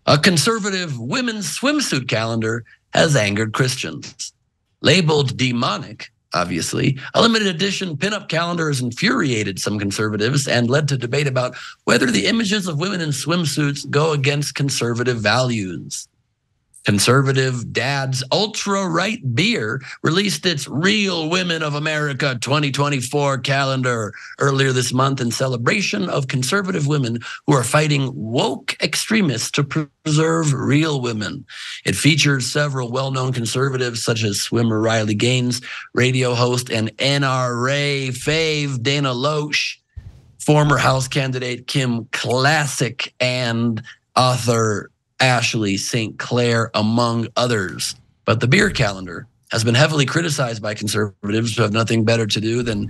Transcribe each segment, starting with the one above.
A conservative women's swimsuit calendar has angered Christians. Labeled demonic, obviously, a limited edition pinup calendar has infuriated some conservatives and led to debate about whether the images of women in swimsuits go against conservative values. Conservative Dad's ultra-right beer released its Real Women of America 2024 calendar earlier this month in celebration of conservative women who are fighting woke extremists to preserve real women. It features several well-known conservatives such as swimmer Riley Gaines, radio host and NRA fave Dana Loesch, former House candidate Kim Klacik, and author Ashley St. Clair, among others. But the beer calendar has been heavily criticized by conservatives who have nothing better to do than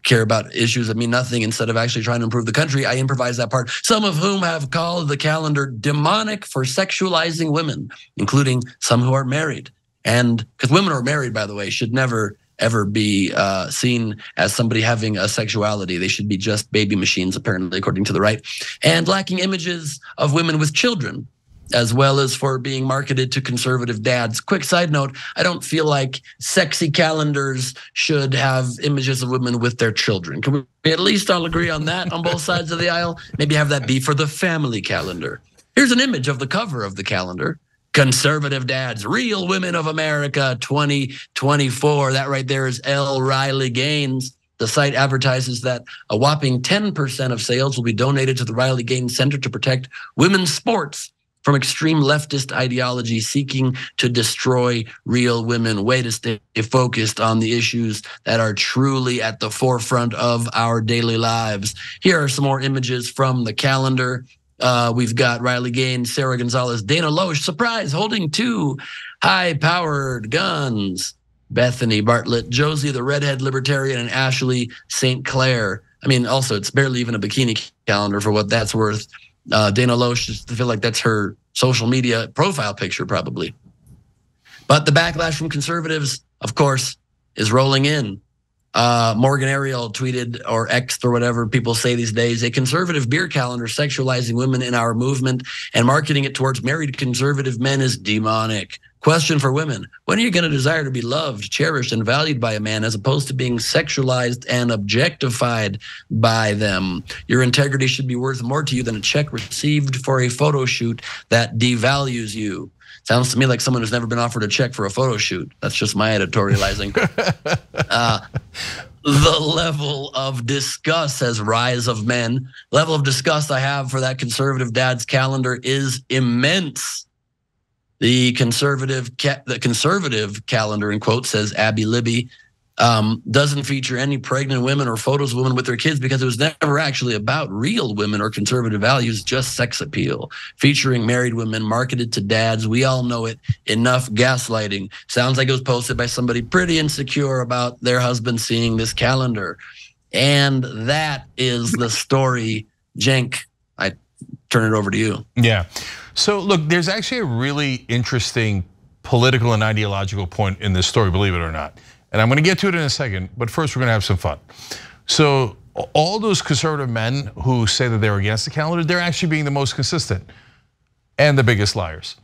care about issues that mean nothing instead of actually trying to improve the country. I improvised that part. Some of whom have called the calendar demonic for sexualizing women, including some who are married. And because women who are married, by the way, should never ever be seen as somebody having a sexuality. They should be just baby machines, apparently, according to the right, and lacking images of women with children, as well as for being marketed to conservative dads. Quick side note, I don't feel like sexy calendars should have images of women with their children. Can we at least all agree on that on both sides of the aisle? Maybe have that be for the family calendar. Here's an image of the cover of the calendar. Conservative Dads, Real Women of America 2024. That right there is L. Riley Gaines. The site advertises that a whopping 10% of sales will be donated to the Riley Gaines Center to protect women's sports from extreme leftist ideology seeking to destroy real women. Way to stay focused on the issues that are truly at the forefront of our daily lives. Here are some more images from the calendar. We've got Riley Gaines, Sarah Gonzalez, Dana Loesch, surprise, holding two high-powered guns. Bethany Bartlett, Josie the redhead libertarian, and Ashley St. Clair. I mean, also, it's barely even a bikini calendar for what that's worth. Dana Loesch, I feel like that's her social media profile picture, probably. But the backlash from conservatives, of course, is rolling in. Morgan Ariel tweeted, or X'd, or whatever people say these days, a conservative beer calendar sexualizing women in our movement and marketing it towards married conservative men is demonic. Question for women: when are you going to desire to be loved, cherished, and valued by a man as opposed to being sexualized and objectified by them? Your integrity should be worth more to you than a check received for a photo shoot that devalues you. Sounds to me like someone who's never been offered a check for a photo shoot. That's just my editorializing. The level of disgust, says Rise of Men. Level of disgust I have for that conservative dad's calendar is immense. The conservative calendar, in quotes, says Abby Libby, doesn't feature any pregnant women or photos of women with their kids because it was never actually about real women or conservative values, just sex appeal. Featuring married women marketed to dads. We all know it. Enough gaslighting. Sounds like it was posted by somebody pretty insecure about their husband seeing this calendar. And that is the story. Cenk, I turn it over to you. Yeah. So look, there's actually a really interesting political and ideological point in this story, believe it or not. And I'm gonna get to it in a second, but first we're gonna have some fun. So all those conservative men who say that they're against the calendar, they're actually being the most consistent and the biggest liars.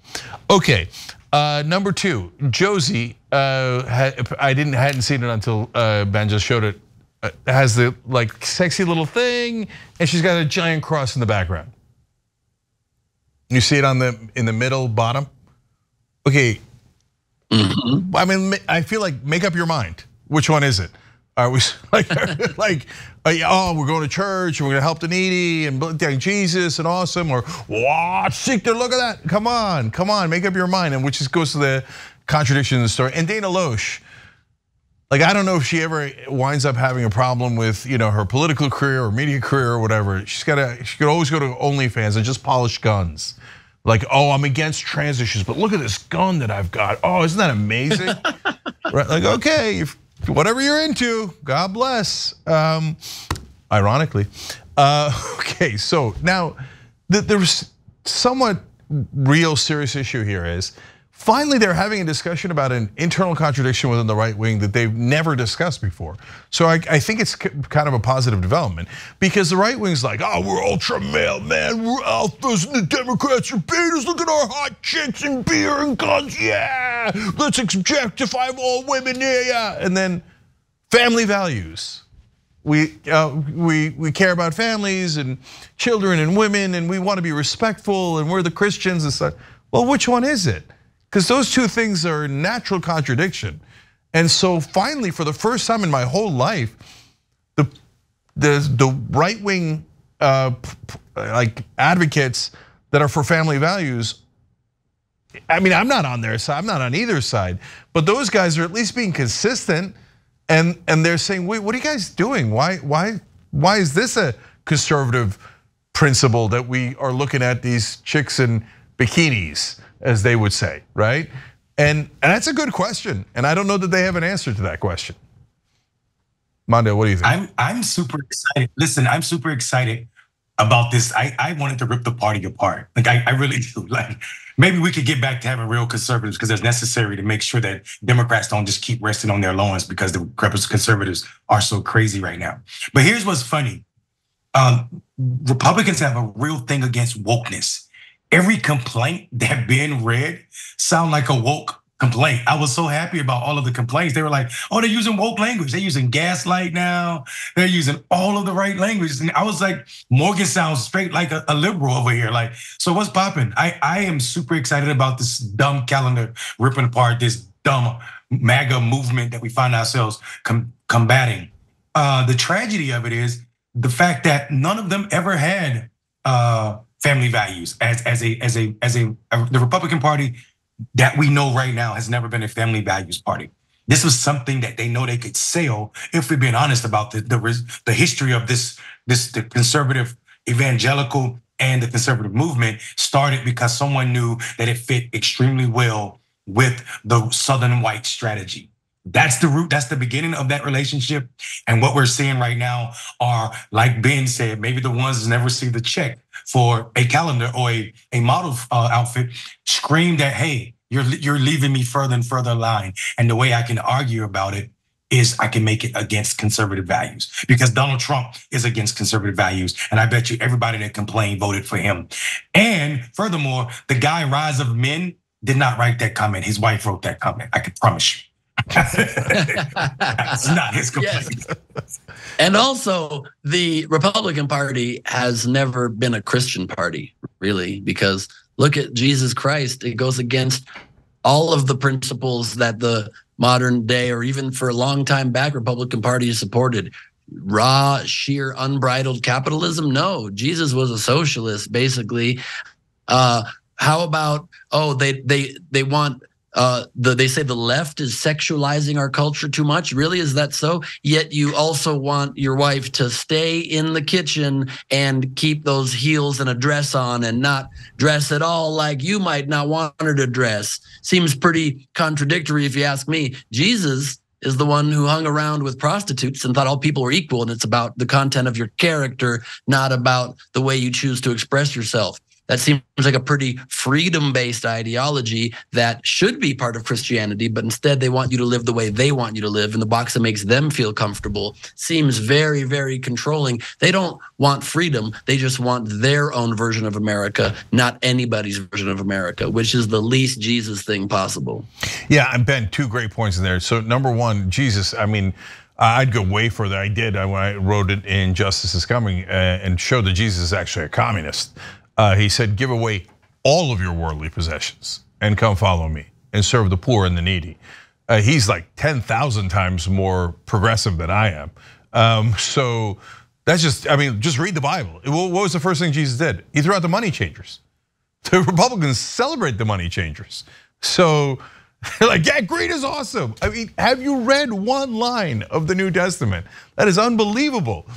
Okay, number two, Josie, hadn't seen it until Ben just showed it, has the like sexy little thing, and she's got a giant cross in the background. You see it in the middle bottom? Okay. Mm-hmm. I mean, I feel like, make up your mind. Which one is it? Are we like, oh, we're going to church and we're going to help the needy and thank Jesus and awesome, or wow, sick to look at that. Come on, make up your mind. And which just goes to the contradiction in the story. And Dana Loesch, like, I don't know if she ever winds up having a problem with, her political career or media career or whatever. She could always go to OnlyFans and just polish guns. Like, oh, I'm against trans issues, but look at this gun that I've got. Oh, isn't that amazing? Right? Like, okay, whatever you're into, God bless. Ironically, okay. So now, the somewhat real serious issue here is finally they're having a discussion about an internal contradiction within the right wing that they've never discussed before. So I think it's kind of a positive development, because the right wing's like, oh, we're ultra male, man, we're alphas, and the Democrats are betas, look at our hot chicks and beer and guns, yeah, let's objectify all women, yeah. And then family values. We care about families and children and women, and we want to be respectful, and we're the Christians and stuff. Well, which one is it? Because those two things are a natural contradiction. And so finally, for the first time in my whole life, the right wing like advocates that are for family values, I mean, I'm not on their side, I'm not on either side, but those guys are at least being consistent, and they're saying, wait, what are you guys doing? Why is this a conservative principle that we are looking at these chicks in bikinis, as they would say, right? And that's a good question, and I don't know that they have an answer to that question. Mondale, what do you think? I'm super excited. Listen, I'm super excited about this. I wanted to rip the party apart. Like I really do. Like maybe we could get back to having real conservatives, because it's necessary to make sure that Democrats don't just keep resting on their laurels because the conservatives are so crazy right now. But here's what's funny. Republicans have a real thing against wokeness. Every complaint that Ben read sound like a woke complaint. I was so happy about all of the complaints. They were like, oh, they're using woke language. They're using gaslight now. They're using all of the right language. And I was like, Morgan sounds straight like a liberal over here. Like, so what's popping? I am super excited about this dumb calendar ripping apart, this dumb MAGA movement that we find ourselves combating. The tragedy of it is the fact that none of them ever had family values the Republican Party that we know right now has never been a family values party. This was something that they know they could sell, if we're being honest about the history of the conservative evangelical and the conservative movement started because someone knew that it fit extremely well with the Southern white strategy. That's the root, that's the beginning of that relationship. And what we're seeing right now are, like Ben said, maybe the ones that never see the check for a calendar or a model outfit scream that, hey, you're leaving me further and further line. And the way I can argue about it is I can make it against conservative values, because Donald Trump is against conservative values. And I bet you everybody that complained voted for him. And furthermore, the guy Rise of Men did not write that comment. His wife wrote that comment, I can promise you. That's not his complaint. Yes. And also, the Republican Party has never been a Christian party, really, because look at Jesus Christ. It goes against all of the principles that the modern day, or even for a long time back, Republican Party has supported. Raw, sheer, unbridled capitalism? No, Jesus was a socialist, basically. How about, they want, they say the left is sexualizing our culture too much. Really, is that so? Yet you also want your wife to stay in the kitchen and keep those heels and a dress on and not dress at all like you might not want her to dress. Seems pretty contradictory if you ask me. Jesus is the one who hung around with prostitutes and thought all people were equal, and it's about the content of your character, not about the way you choose to express yourself. That seems like a pretty freedom-based ideology that should be part of Christianity, but instead they want you to live the way they want you to live in the box that makes them feel comfortable. Seems very, very controlling. They don't want freedom. They just want their own version of America, not anybody's version of America, which is the least Jesus thing possible. Yeah, and Ben, two great points in there. So number one, Jesus, I mean, I'd go way further. I did when I wrote it in Justice is Coming and showed that Jesus is actually a communist. He said, give away all of your worldly possessions and come follow me and serve the poor and the needy. He's like 10,000 times more progressive than I am. So that's just, I mean, just read the Bible. What was the first thing Jesus did? He threw out the money changers. The Republicans celebrate the money changers. So like, yeah, great is awesome. I mean, have you read one line of the New Testament? That is unbelievable.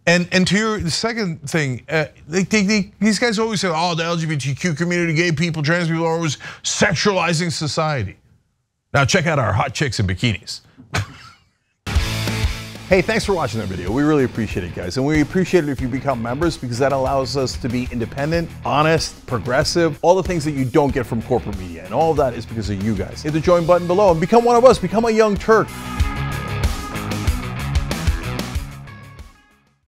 And to your second thing, these guys always say, oh, the LGBTQ community, gay people, trans people are always sexualizing society. Now check out our hot chicks in bikinis. Hey, thanks for watching that video. We really appreciate it, guys. And we appreciate it if you become members, because that allows us to be independent, honest, progressive, all the things that you don't get from corporate media. And all of that is because of you guys. Hit the join button below and become one of us. Become a Young Turk.